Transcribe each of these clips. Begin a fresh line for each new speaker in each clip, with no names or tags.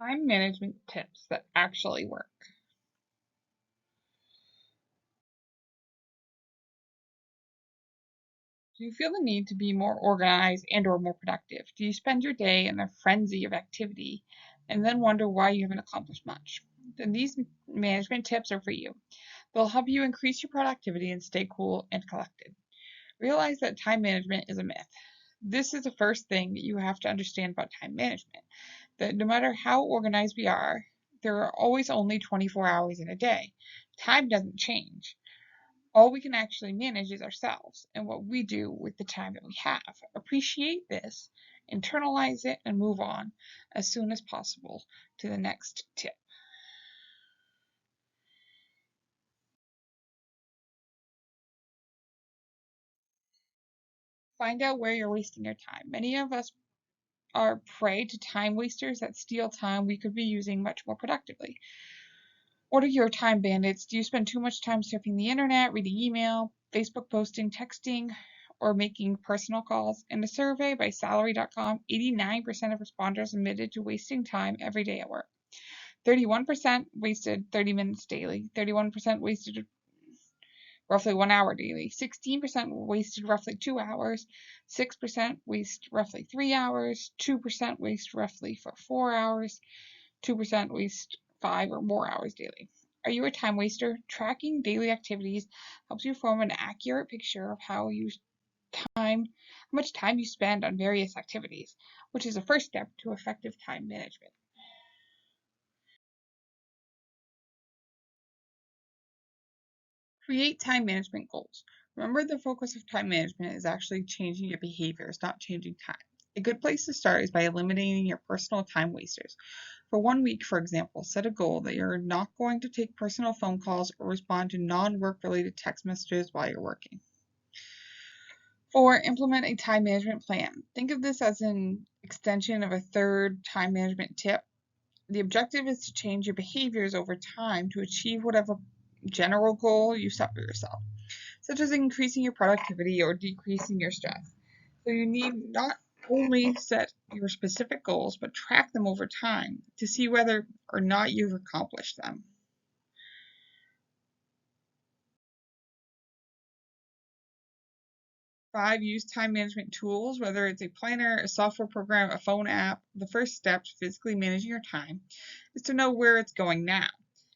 Time management tips that actually work. Do you feel the need to be more organized and or more productive? Do you spend your day in a frenzy of activity and then wonder why you haven't accomplished much? Then these management tips are for you. They'll help you increase your productivity and stay cool and collected. Realize that time management is a myth. This is the first thing that you have to understand about time management, that no matter how organized we are, there are always only 24 hours in a day. Time doesn't change. All we can actually manage is ourselves and what we do with the time that we have. Appreciate this, internalize it, and move on as soon as possible to the next tip. Find out where you're wasting your time. Many of us are prey to time wasters that steal time we could be using much more productively. What are your time bandits? Do you spend too much time surfing the internet, reading email, Facebook posting, texting, or making personal calls? In a survey by Salary.com, 89% of respondents admitted to wasting time every day at work. 31% wasted 30 minutes daily. 31% wasted roughly 1 hour daily. 16% wasted roughly 2 hours. 6% waste roughly 3 hours. 2% waste roughly for 4 hours. 2% waste 5 or more hours daily. Are you a time waster? Tracking daily activities helps you form an accurate picture of how much time you spend on various activities, which is a first step to effective time management. Create time management goals. Remember, the focus of time management is actually changing your behaviors, not changing time. A good place to start is by eliminating your personal time wasters. For 1 week, for example, set a goal that you're not going to take personal phone calls or respond to non-work related text messages while you're working. 4, implement a time management plan. Think of this as an extension of a third time management tip. The objective is to change your behaviors over time to achieve whatever general goal you set for yourself, such as increasing your productivity or decreasing your stress. So you need not only set your specific goals, but track them over time to see whether or not you've accomplished them. 5, use time management tools, whether it's a planner, a software program, a phone app. The first step to physically managing your time is to know where it's going now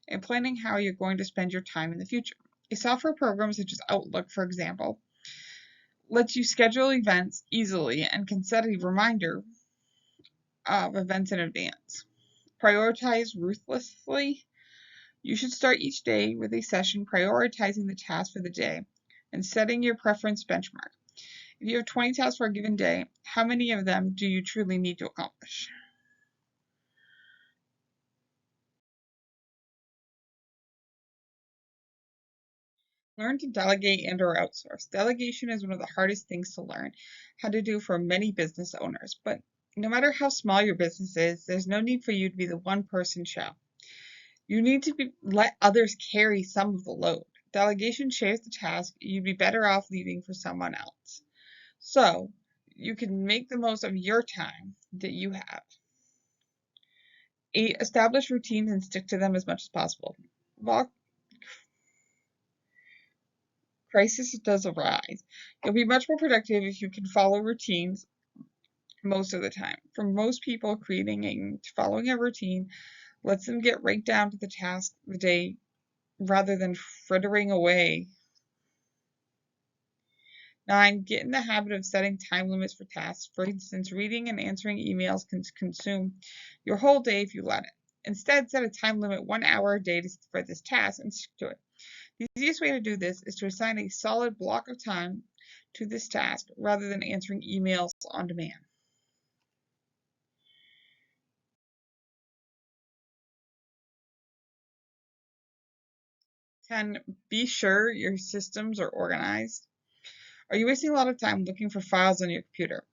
and planning how you're going to spend your time in the future. A software program such as Outlook, for example, lets you schedule events easily and can set a reminder of events in advance. Prioritize ruthlessly. You should start each day with a session prioritizing the tasks for the day and setting your preference benchmark. If you have 20 tasks for a given day, how many of them do you truly need to accomplish? Learn to delegate and or outsource. Delegation is one of the hardest things to learn how to do for many business owners, but no matter how small your business is, there's no need for you to be the one person show. You need to let others carry some of the load. Delegation shares the task you'd be better off leaving for someone else. So you can make the most of your time that you have. 8, establish routines and stick to them as much as possible. While crisis does arise, you'll be much more productive if you can follow routines most of the time. For most people, creating and following a routine lets them get right down to the task of the day rather than frittering away. 9, get in the habit of setting time limits for tasks. For instance, reading and answering emails can consume your whole day if you let it. Instead, set a time limit 1 hour a day for this task and stick to it. The easiest way to do this is to assign a solid block of time to this task rather than answering emails on demand. 10, be sure your systems are organized. Are you wasting a lot of time looking for files on your computer?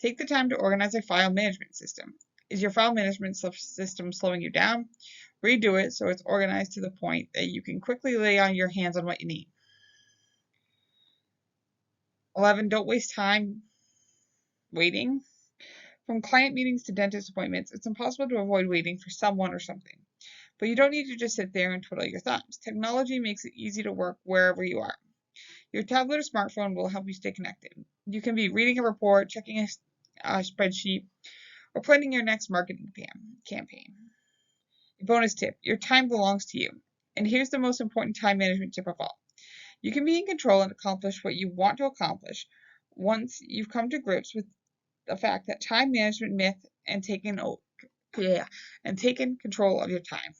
Take the time to organize a file management system. Is your file management system slowing you down? Redo it so it's organized to the point that you can quickly lay on your hands on what you need. 11, don't waste time waiting. From client meetings to dentist appointments, it's impossible to avoid waiting for someone or something. But you don't need to just sit there and twiddle your thumbs. Technology makes it easy to work wherever you are. Your tablet or smartphone will help you stay connected. You can be reading a report, checking a spreadsheet, or planning your next marketing campaign. Bonus tip, your time belongs to you. And here's the most important time management tip of all. You can be in control and accomplish what you want to accomplish once you've come to grips with the fact that time management myth and taken control of your time.